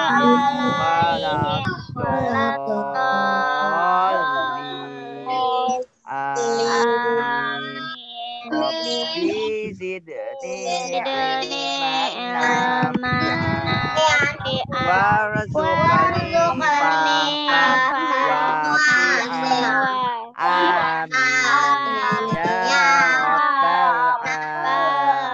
alaihim waladdallin. Amin. Rabbi zidni ilman nafi'an warzuqni fahman wasi'an. Amin ya rabbal alamin.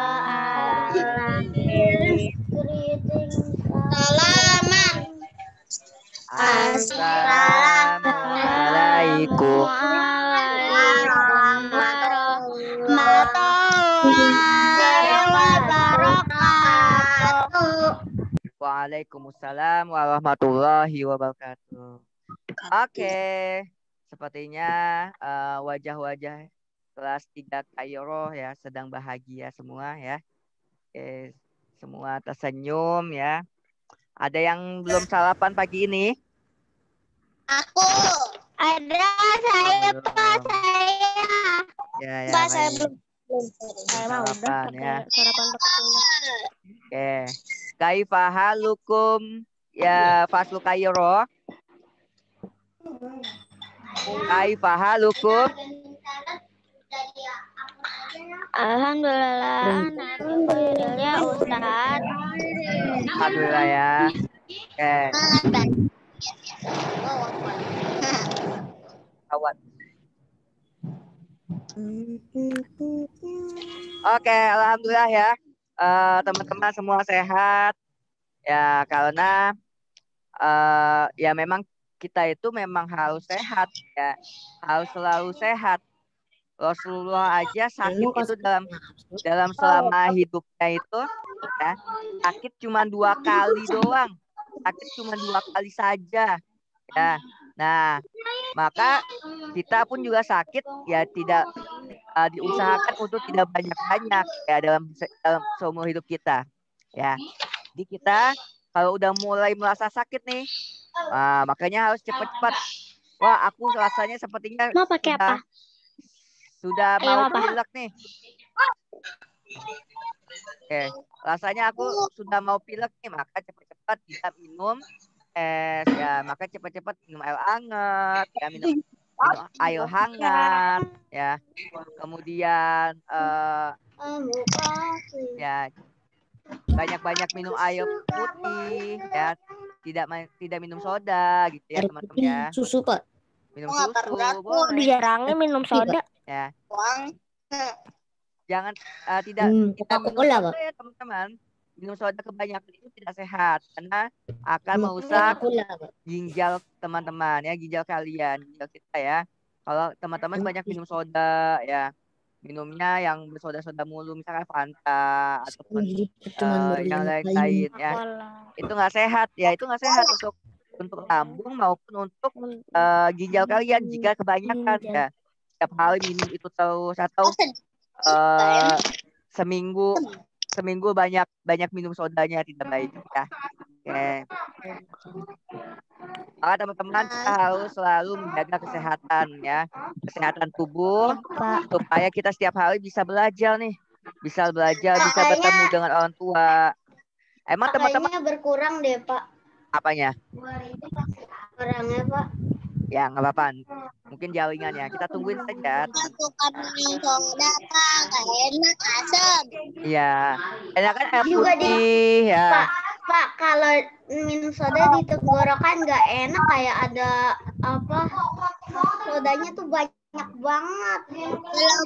Assalamualaikum warahmatullahi wabarakatuh. Waalaikumsalam warahmatullahi wabarakatuh. Oke, sepertinya wajah-wajah kelas 3 Kairo ya sedang bahagia semua ya. Oke, semua tersenyum ya. Ada yang belum sarapan pagi ini? Aku. Ada, saya Pak, saya. Ya, Pak, saya belum. Saya mau udah ya. Sarapan Oke. Kaifa halukum ya faslu Kairo? Kaifa halukum? Alhamdulillah, ya Ustaz. Alhamdulillah ya. Oke. Awat. Oke, alhamdulillah ya. Teman-teman semua sehat. Ya, karena ya memang kita itu memang harus sehat ya. Harus selalu sehat. Rasulullah aja sakit itu dalam selama hidupnya itu ya, sakit cuma 2 kali doang. Sakit cuma 2 kali saja ya. Nah, maka kita pun juga sakit ya tidak diusahakan untuk tidak banyak-banyak ya dalam seumur hidup kita ya. Jadi kita kalau udah mulai merasa sakit nih, makanya harus cepat-cepat. Wah, aku rasanya sepertinya mau pakai apa? Sudah mau pilek nih. Oke, rasanya aku sudah mau pilek nih, maka cepat-cepat kita minum es ya, maka cepat-cepat minum air hangat ya, minum air hangat ya. Kemudian ya banyak-banyak minum air putih ya, tidak minum soda gitu ya teman-teman ya. Susu Pak. Minum susu boleh. Dijarangnya minum soda. Ya. Jangan tidak minum soda ya teman-teman. Minum soda kebanyakan itu tidak sehat karena akan merusak ginjal teman-teman ya, ginjal kalian, ginjal kita ya. Kalau teman-teman banyak minum soda ya, minumnya yang bersoda-soda mulu misalkan Fanta ataupun yang lain-lain ya, itu nggak sehat ya, itu nggak sehat untuk lambung maupun untuk ginjal kalian jika kebanyakan ya. Setiap hari minum itu terus atau seminggu banyak minum sodanya tidak baik ya. Oke. Maka teman-teman kita harus selalu menjaga kesehatan ya, kesehatan tubuh supaya kita setiap hari bisa belajar nih, bisa bertemu dengan orang tua. Emang teman-teman berkurang deh Pak. Apanya? Orangnya Pak. Ya nggak apa-apa, mungkin jaringannya kita tungguin saja. Suka minum soda Pak, nggak enak, asam. Iya, enak kan air putih ya. Pak, kalau minum soda di tenggorokan nggak enak, kayak ada apa? Sodanya tuh banyak banget.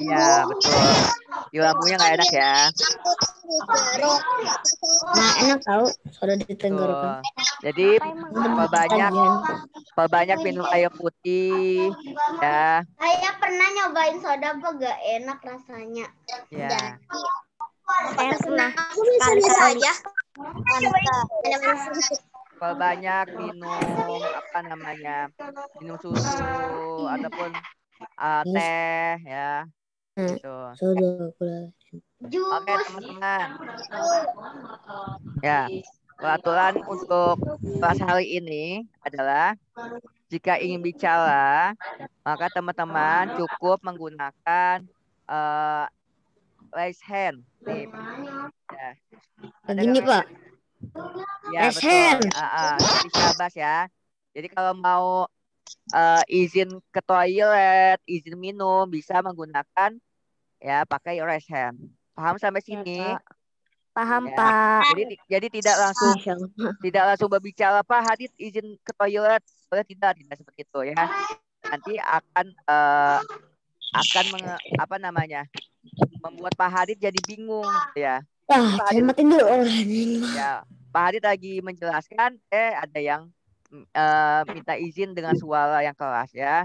Iya betul. Di lambungnya nggak enak ya. Nah enak tahu soda di tenggorokan. Jadi perbanyak minum air putih ya. Saya pernah nyobain soda kok gak enak rasanya. Ya. Saya pernah sekali aja. Perbanyak minum minum susu ataupun teh ya. Gitu. Oke teman-teman. Ya. Peraturan untuk kelas hari ini adalah jika ingin bicara, maka teman-teman cukup menggunakan raise hand. Nih. Ya. Ada Begini, nggak? Pak. Ya Resen. betul. Jadi Syahbas ya. Jadi kalau mau izin ke toilet, izin minum bisa menggunakan ya pakai raise hand. Paham sampai Ya, sini? Pak. Paham, Ya. Pak. Jadi Masya Allah. tidak langsung berbicara Pak Hadid izin ke toilet. Boleh tidak seperti itu ya. Nanti akan apa namanya? Membuat Pak Hadid jadi bingung ya. Jadi Pak Hadid Matiin dulu orang ini. ya Pak Hadid lagi menjelaskan ada yang minta izin dengan suara yang keras ya.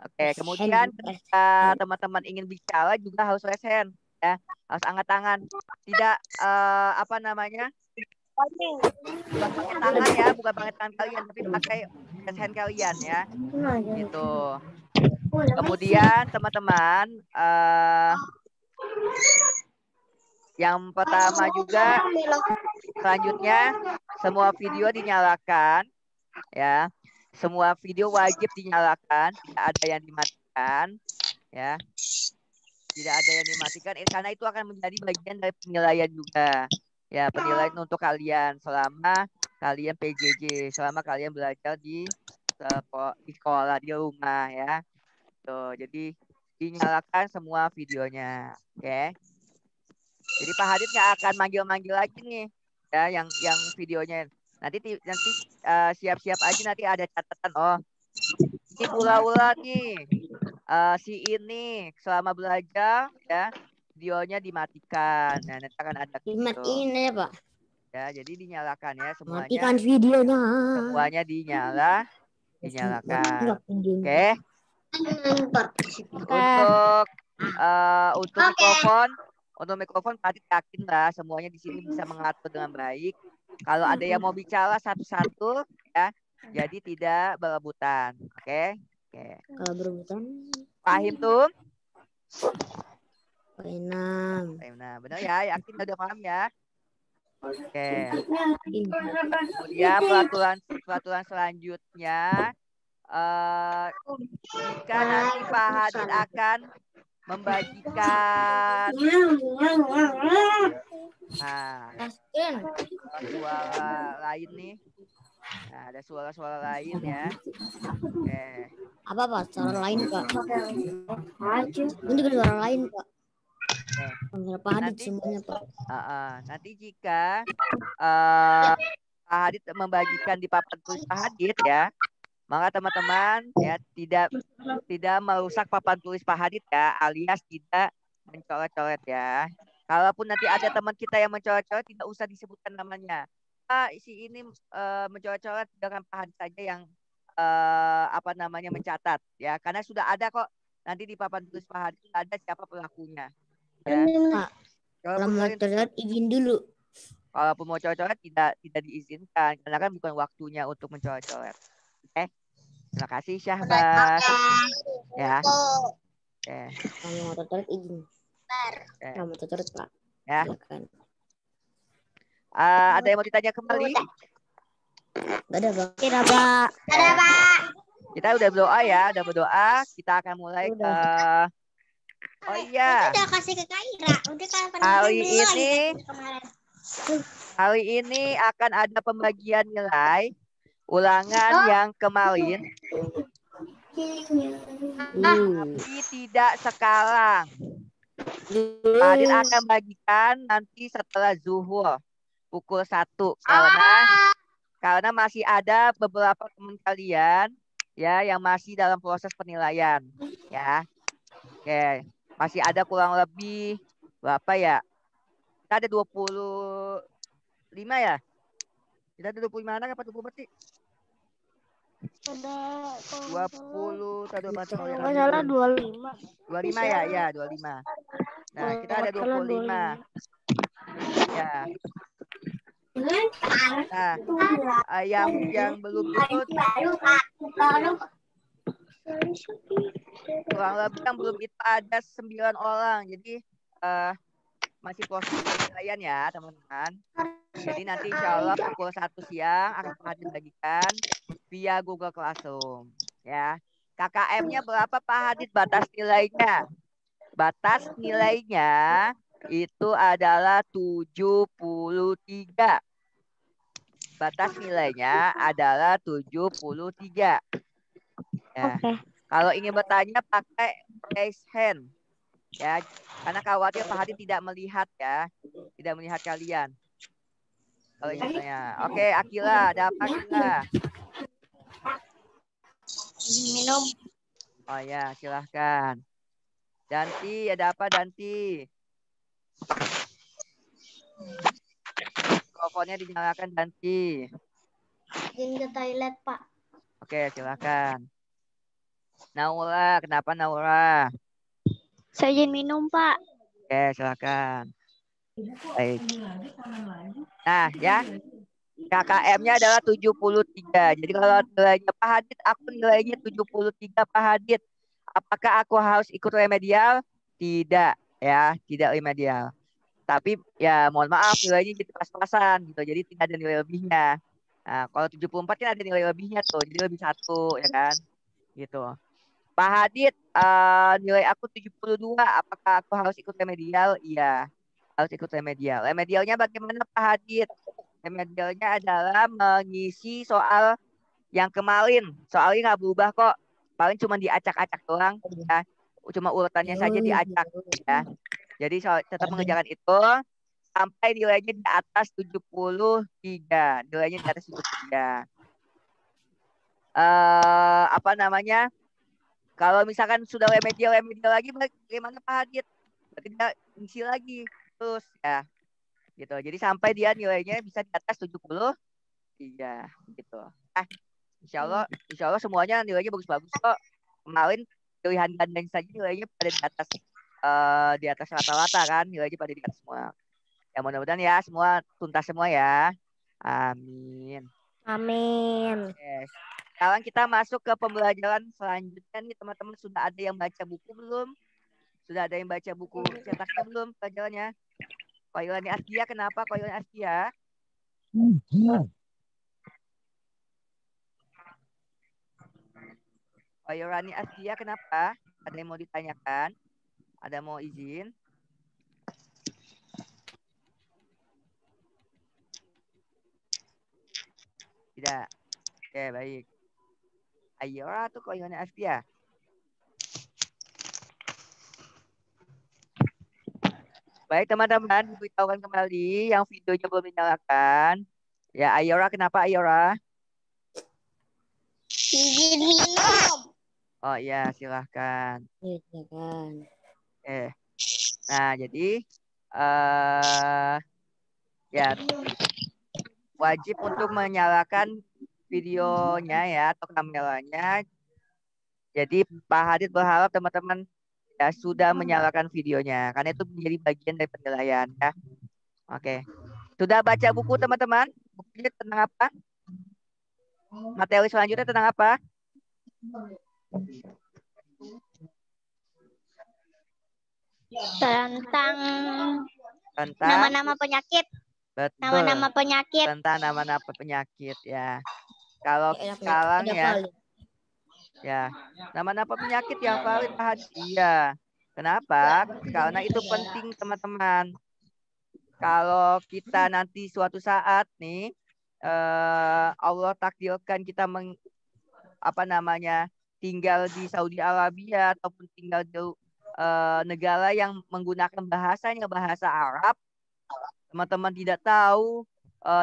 Oke, kemudian ketika teman-teman ingin bicara juga harus raise hand ya, harus angkat tangan. Tidak apa namanya? Bukan pakai tangan ya, bukan pakai tangan kalian, tapi pakai raise hand kalian ya. Gitu. Kemudian teman-teman yang pertama juga selanjutnya semua video dinyalakan ya. Semua video wajib dinyalakan, tidak ada yang dimatikan ya. Tidak ada yang dimatikan karena itu akan menjadi bagian dari penilaian juga. Ya, penilaian untuk kalian selama kalian PJJ, selama kalian belajar di sekolah, di rumah ya. Tuh, jadi dinyalakan semua videonya, oke. Jadi Pak Hadid nggak akan manggil-manggil lagi nih, ya, yang videonya. Nanti siap-siap aja nanti ada catatan. Oh, ini pula nih, si ini selama belajar ya videonya dimatikan. Nah, nanti akan ada gitu. Dimatiin ya, Pak. Ya, jadi dinyalakan ya semuanya. Matikan videonya. Semuanya dinyalakan. Oke. Untuk mikrofon Pak yakin lah semuanya di sini bisa mengatur dengan baik. Kalau ada yang mau bicara satu-satu ya, jadi tidak berebutan. Oke. Kalau berebutan. Paham tuh? Enam. Nah, benar ya, yakin udah paham ya. Oke. Kemudian peraturan selanjutnya jika nanti Pak Hadid akan membagikan suara lain nih. Nah, ada suara-suara lain ya. Oke. Apa Pak? Suara lain Pak? Ini juga suara lain Pak. Suara Pak Hadid semuanya Pak. Nanti jika Pak Hadid membagikan di papan tulis Pak Hadid ya, maka teman-teman ya tidak merusak papan tulis Pak Hadid ya, alias tidak mencoret-coret ya. Kalaupun nanti ada teman kita yang mencoret-coret, tidak usah disebutkan namanya. Si ini mencoret-coret dengan Pak Hadid saja yang mencatat ya, karena sudah ada kok nanti di papan tulis Pak Hadid ada siapa pelakunya. Ya. Pak, kalau mau coret izin dulu. Kalaupun mau coret-coret tidak diizinkan karena kan bukan waktunya untuk mencoret-coret. Oke. Terima kasih Syahbas. Ya. Oke. Kalau mau coret izin. Kalau mau coret Pak. Ya. Silakan. Ada yang mau ditanya kembali? Gak ada Pak. Tidak Pak. Ada Pak. Kita udah berdoa ya, Kita akan mulai ke Oh iya. Udah kasih ke Kaira. Udah kan Hari ini akan ada pembagian nilai ulangan yang kemarin. Tapi tidak sekarang. Pak Hadid akan bagikan nanti setelah zuhur pukul 1 karena masih ada beberapa teman kalian ya yang masih dalam proses penilaian ya. Oke, masih ada kurang lebih berapa ya? Kita ada 25 ya? Kita ada 25 anak apa 24 sih? Ada 20 atau 25? Nggak salah 25. 25 ya? Ya, 25. Nah, kita ada 25. Ya. Nah, yang belum ikut kurang lebih yang belum itu ada 9 orang. Jadi masih proses penilaian ya teman-teman. Jadi nanti insya Allah pukul 1 siang akan Pak Hadid bagikan via Google Classroom ya. KKM-nya berapa Pak Hadid batas nilainya? Batas nilainya itu adalah 73. Batas nilainya adalah 73. Ya. Kalau ingin bertanya pakai raise hand. Ya, karena khawatir Pak Hadi tidak melihat ya. Tidak melihat kalian. Kalau ingin bertanya. Oke, Akila, ada apa Akila? Minum. Oh ya, silahkan. Danti, ada apa Danti? Mikrofonnya dinyalakan Danti. Izin ke toilet, Pak. Oke, silahkan. Naura, kenapa Naura? Saya izin minum, Pak. Oke, silahkan. Baik. Nah, ya. KKM-nya adalah 73. Jadi kalau nilainya Pak Hadid, aku nilainya 73 Pak Hadid. Apakah aku harus ikut remedial? Tidak, ya, tidak remedial. Tapi ya mohon maaf nilainya jadi pas-pasan gitu. Jadi tidak ada nilai lebihnya. Nah, kalau 74 kan ada nilai lebihnya tuh. Jadi lebih 1 ya kan? Gitu. Pak Hadid, nilai aku 72. Apakah aku harus ikut remedial? Iya, harus ikut remedial. Remedialnya bagaimana Pak Hadid? Remedialnya adalah mengisi soal yang kemarin. Soalnya nggak berubah kok. Paling cuma diacak-acak doang. Ya. Cuma urutannya saja diacak. Ya. Jadi tetap mengerjakan itu sampai nilainya di atas 73. Nilainya di atas 73. Apa namanya? Kalau misalkan sudah remedial lagi, bagaimana Pak Hadid? Berarti dia ngisi lagi terus ya. Gitu. Jadi sampai dia nilainya bisa di atas 73 gitu. Insya Allah semuanya nilainya bagus-bagus kok. Kemarin pilihan gandeng saja nilainya pada di atas rata-rata kan, nilainya pada di atas semua. Ya mudah-mudahan ya semua tuntas semua ya. Amin. Amin. Oke. Sekarang kita masuk ke pembelajaran selanjutnya nih teman-teman. Sudah ada yang baca buku belum? Sudah ada yang baca buku cetaknya belum pelajarannya? Koilani Astia, kenapa Koilani Astia? Koilani Astia, kenapa? Ada yang mau ditanyakan? Ada mau izin? Tidak. Oke, baik. Ayora tuh Koilani Astia. Baik teman-teman, diberitahukan kembali yang videonya belum dinyalakan. Ya, Ayora, kenapa Ayora? Izin minum. Oh iya, silahkan. Iya kan. Nah, jadi ya wajib untuk menyalakan videonya ya atau kameranya. Jadi Pak Hadid berharap teman-teman ya sudah menyalakan videonya karena itu menjadi bagian dari penilaian ya. Oke. Sudah baca buku teman-teman? Bukunya tentang apa? Materi selanjutnya tentang apa? Tentang Tentang nama-nama penyakit. betul. Nama-nama penyakit. Tentang nama-nama penyakit ya. Kalau Ya, sekarang ada ya. valid. Ya, nama-nama penyakit yang valid Pak Hadid. Iya. Kenapa? Karena itu penting teman-teman. Kalau kita nanti suatu saat nih Allah takdirkan kita tinggal di Saudi Arabia ataupun tinggal di negara yang menggunakan bahasanya bahasa Arab, teman-teman tidak tahu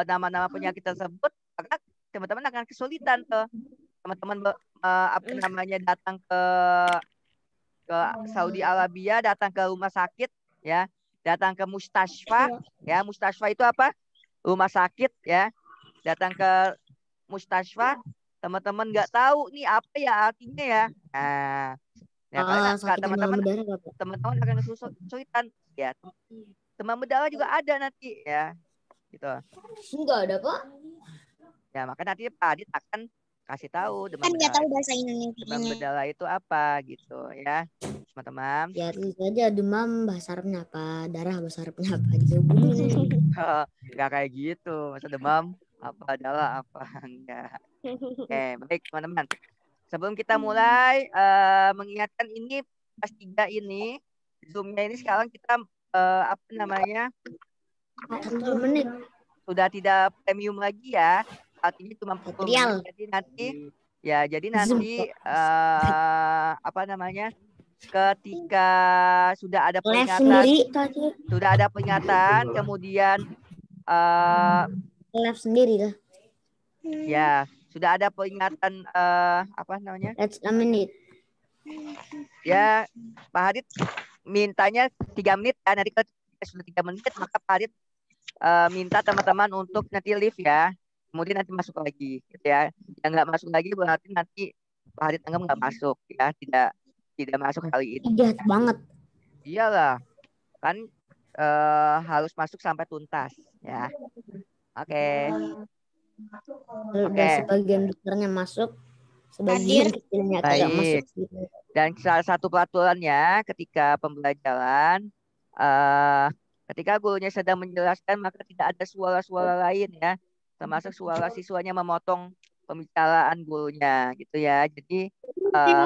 nama-nama penyakit tersebut, maka teman-teman akan kesulitan tuh. Teman-teman datang ke Saudi Arabia, datang ke rumah sakit ya, datang ke mustashfa ya. Mustashfa itu apa? Rumah sakit ya. Datang ke mustashfa, teman-teman nggak tahu nih apa ya artinya ya. Nah, ya Sakit demam berdarah Bapak. teman-teman akan kesulitan ya. Demam berdarah juga ada nanti ya. Gitu. Enggak ada, Pak. Ya, maka nanti Pak Adit akan kasih tahu Kan nggak tahu bahasa Indonesia. demam berdarah itu apa gitu ya, teman-teman. Ya itu saja demam bahasa Arabnya apa, darah bahasa Arabnya apa dihubungin. Nggak kayak gitu, masa demam apa adalah apa enggak. Baik teman-teman. Sebelum kita mulai mengingatkan ini kelas 3 ini Zoom-nya ini sekarang kita apa namanya, 1 menit. sudah tidak premium lagi ya. Artinya cuma 40 Material. menit. Jadi nanti apa namanya, ketika sudah ada Live peringatan, sendiri tadi. kemudian Live sendiri lah. ya sudah ada peringatan apa namanya, That's a minute. ya Pak Hadid mintanya 3 menit ya. Nanti kalau sudah 3 menit maka Pak Hadid minta teman-teman untuk nanti live ya, kemudian nanti masuk lagi gitu ya. Yang nggak masuk lagi berarti nanti Pak Hadid anggap nggak masuk ya, tidak masuk kali ini. Jahat banget. Iyalah, kan harus masuk sampai tuntas ya. Oke. Udah sebagian besarnya masuk, sebagian kecilnya tidak masuk. Dan salah satu peraturannya ketika pembelajaran, ketika gurunya sedang menjelaskan maka tidak ada suara-suara lain ya, termasuk suara siswanya memotong pembicaraan gurunya gitu ya. Jadi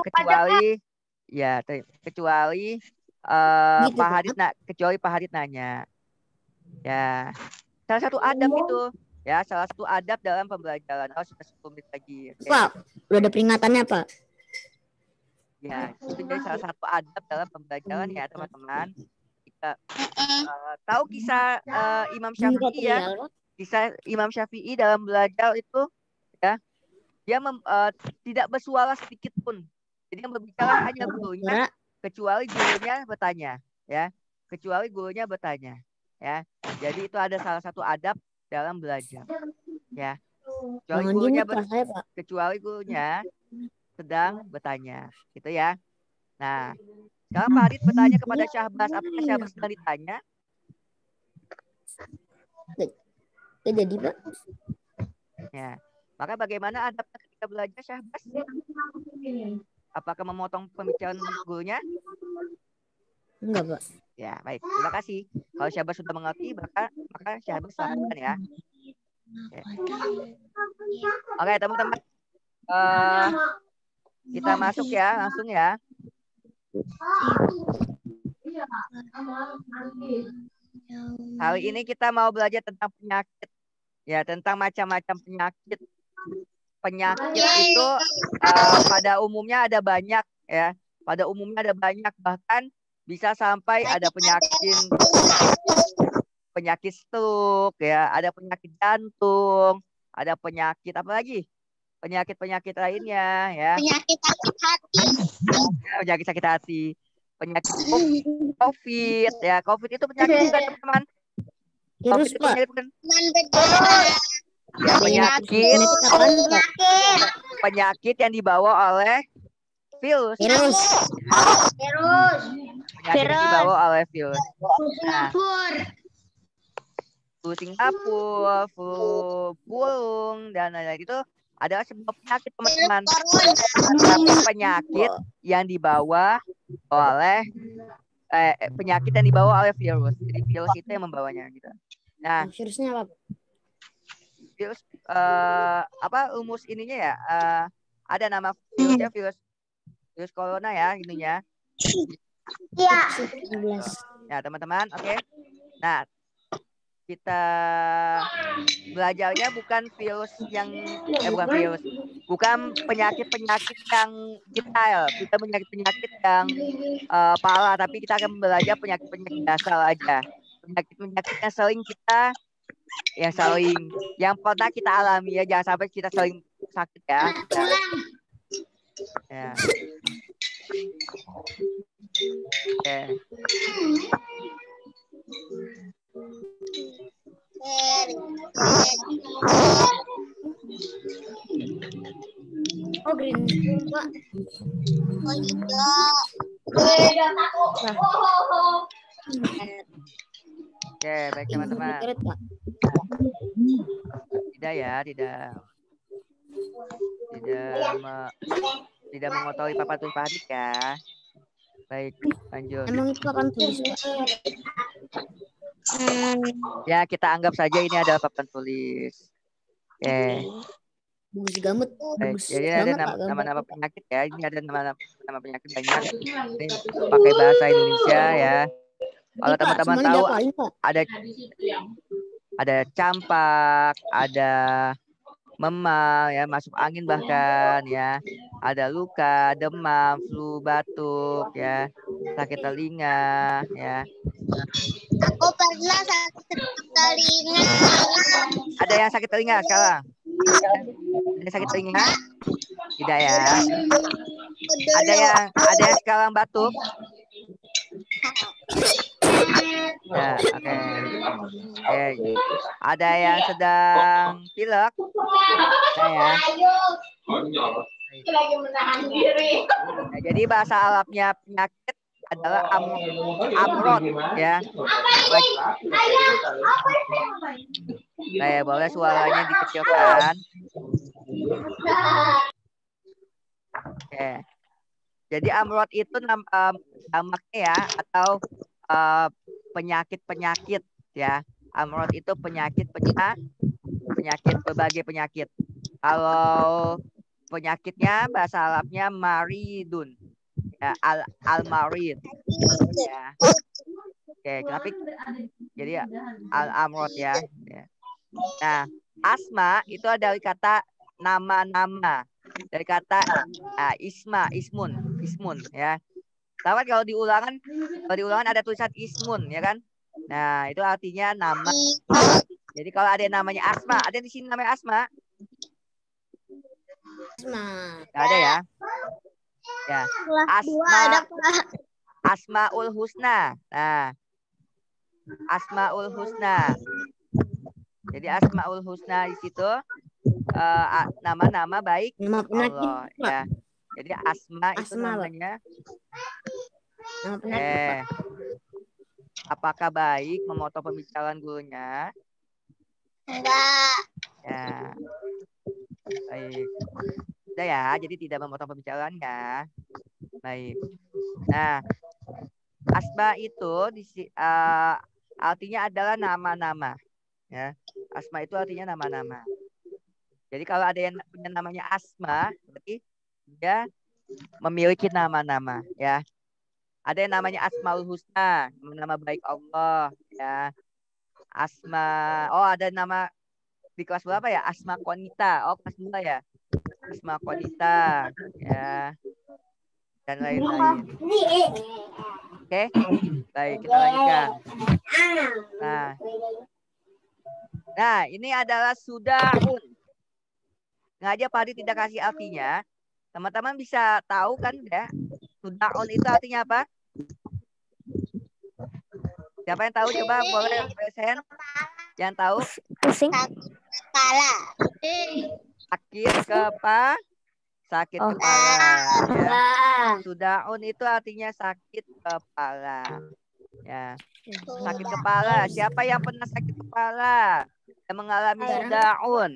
kecuali Gitu, Pak Hadid nanya ya, salah satu adab itu ya, salah satu adab dalam pembelajaran. Sudah 10 menit lagi. Okay. Pak, udah ada peringatannya Pak. Ya, itu jadi salah satu adab dalam pembelajaran ya teman-teman. Kita tahu kisah Imam Syafi'i ya. Kisah Imam Syafi'i dalam belajar itu ya, dia tidak bersuara sedikit pun. Jadi yang berbicara hanya gurunya, kecuali gurunya bertanya ya. Kecuali gurunya bertanya ya. Jadi itu ada salah satu adab dalam belajar ya. Kecuali gurunya sedang bertanya gitu ya. Nah, sekarang Pak Hadid bertanya kepada Syahbaz. Apakah Syahbaz sedang ditanya? Jadi Pak. Ya. Maka bagaimana adabnya ketika belajar Syahbaz? Apakah memotong pembicaraan gurunya? Enggak Pak. Ya, baik. Terima kasih. Kalau Syahbaz sudah mengerti, maka Syahbaz lakukan ya. Oke, teman-teman. Kita masuk ya, langsung ya. Hari ini kita mau belajar tentang penyakit. Ya, tentang macam-macam penyakit. Penyakit itu pada umumnya ada banyak ya. Pada umumnya ada banyak, bahkan bisa sampai ada penyakit stroke ya, ada penyakit jantung, ada penyakit apa lagi? Penyakit lainnya ya. Penyakit sakit hati. Penyakit sakit hati. Penyakit COVID ya. COVID itu penyakit juga teman-teman. Virus Pak. Ya, penyakit yang dibawa oleh virus. Penyakit yang dibawa oleh virus. Nah, flu Singapura, flu burung dan lain-lain itu adalah sebuah penyakit teman-teman. Tapi penyakit yang dibawa oleh virus. Jadi virus itu yang membawanya gitu. Nah, virusnya apa? Virus rumus ininya ya, ada nama virusnya virus corona ya ininya. Iya. Ya teman-teman, oke. Nah, kita belajarnya bukan penyakit-penyakit yang detail, kita penyakit yang parah, tapi kita akan belajar penyakit-penyakit dasar aja, penyakit-penyakit yang pernah kita alami ya, jangan sampai kita sering sakit ya. Ya. Okay. Oh, green Pak. Oh iya. Oke, baik teman-teman. Tidak mengotori papan tulis Pak Hadid ya. Baik, lanjut. Emang itu papan tulis Pak? Ya, kita anggap saja ini adalah papan tulis. Oke. Bagus gamut. Jadi ada nama-nama penyakit ya. Ini ada nama penyakit banyak. Ini pakai bahasa Indonesia ya. Kalau Pak, teman-teman semuanya tahu diapalin, Pak. ada campak, ada memar ya, masuk angin bahkan ya. Ada luka, demam, flu, batuk ya, sakit telinga ya. Aku pernah sakit telinga. Ada yang sakit telinga sekarang? Ada yang sakit telinga? Tidak ya. Ada yang sekarang batuk? Ya, oke. Oke. Ada yang sedang pilek? Ada ya. Lagi menahan diri. Nah, jadi bahasa Arabnya penyakit adalah amrod ya. Saya boleh suaranya dikecilkan. Oke. Jadi amrod itu damaknya ya, atau penyakit-penyakit ya. Amrod itu penyakit, berbagai penyakit. Kalau penyakitnya bahasa Arabnya maridun ya, al-marid ya. Oke, tapi jadi al-amrod ya. Nah, asma itu dari kata nama-nama, dari kata ismun ya. Tahu kan kalau di ulangan ada tulisan ismun ya kan. Nah, itu artinya nama. Jadi kalau ada yang namanya Asma, ada yang di sini namanya Asma? Nggak ada ya? Ya. Asmaul Husna. Nah, Asmaul Husna. Jadi Asmaul Husna di situ nama-nama baik Allah ya. Jadi Asma itu namanya. Apakah baik memotong pembicaraan gurunya? Enggak. Ya. Baik. Udah ya, jadi tidak memotong pembicaraannya. Baik. Nah, asma itu artinya adalah nama-nama. Ya. Asma itu artinya nama-nama. Jadi kalau ada yang punya namanya Asma, berarti dia memiliki nama-nama. Ya. Ada yang namanya Asmaul Husna, nama baik Allah. Ya. Asma, ada nama di kelas berapa ya? Asma Konita. Oh, kelas 2 ya. Asma Konita ya. Dan lain-lain. Oke. Baik, kita lanjutkan. Nah, ini adalah sudahun. Sengaja Pak Adi tidak kasih artinya. Teman-teman bisa tahu kan ya? Sudahun itu artinya apa? Siapa yang tahu? Coba boleh present. Yang tahu? Pusing. Kepala. Sakit kepala. Ya. Sudaun itu artinya sakit kepala. Ya. Sakit kepala. Siapa yang pernah sakit kepala? Yang mengalami sudaun?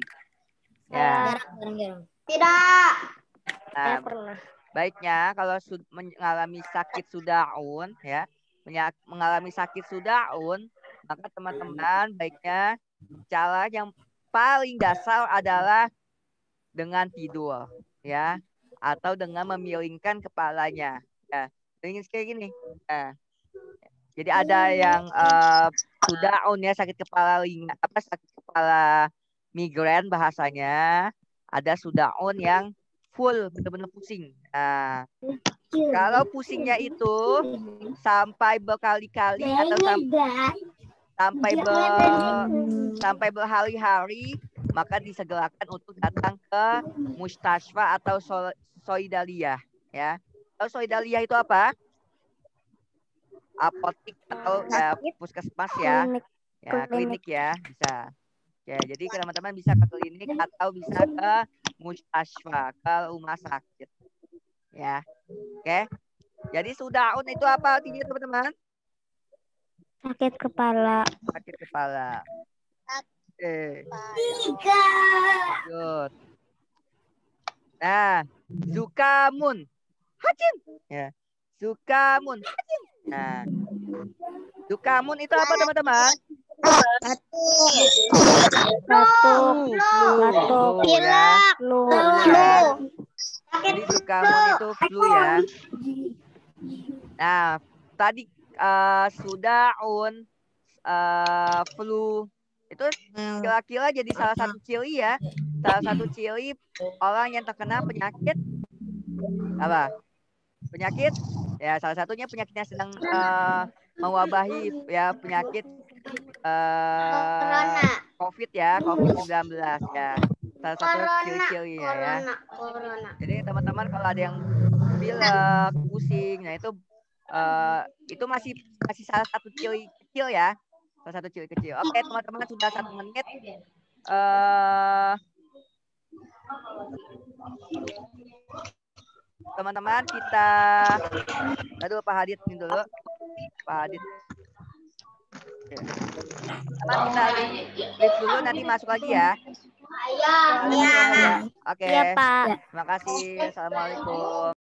Ya. Tidak. Nah, baiknya kalau mengalami sakit sudaun ya, mengalami sakit sudaun, maka teman-teman baiknya cara yang paling dasar adalah dengan tidur ya, atau dengan memilingkan kepalanya ya. Ingin kayak gini. Nah, jadi ada yang sudaun ya, sakit kepala sakit kepala migrain bahasanya. Ada sudaun yang full benar-benar pusing. Nah, kalau pusingnya itu sampai berkali-kali atau sampai berhari-hari, maka disegerakan untuk datang ke mustasfa atau soidaliyah ya. Kalau soidaliyah itu apa? Apotik atau ya puskesmas ya. Ya, klinik ya, bisa. Ya, jadi teman-teman bisa ke klinik atau bisa ke mustasfa, ke rumah sakit. Ya. Oke. Jadi sudaun itu apa artinya teman-teman? Sakit kepala. Sakit kepala. Good. Nah, zukamun. Hajim. Ya. Zukamun. Hajim. Nah. Zukamun itu apa teman-teman? Batuk. Ya. Jadi zukamun itu flu ya. Nah, tadi sudaun, flu. Itu kira-kira jadi salah satu ciri ya. Salah satu ciri orang yang terkena penyakit apa? Penyakit ya salah satunya penyakitnya sedang mewabahi ya penyakit COVID ya, COVID-19 ya. Salah satu ciri-cirinya ya. Corona. Jadi teman-teman kalau ada yang pilek, pusing, nah itu masih salah satu ciri kecil ya. Salah satu ciri kecil. Oke, teman-teman sudah 1 menit. Teman-teman kita, aduh Pak Hadid ini dulu, Pak Hadid. Teman kita leave dulu nanti masuk lagi ya. Iya. Oke. Iya, Pak. Terima kasih. Assalamualaikum.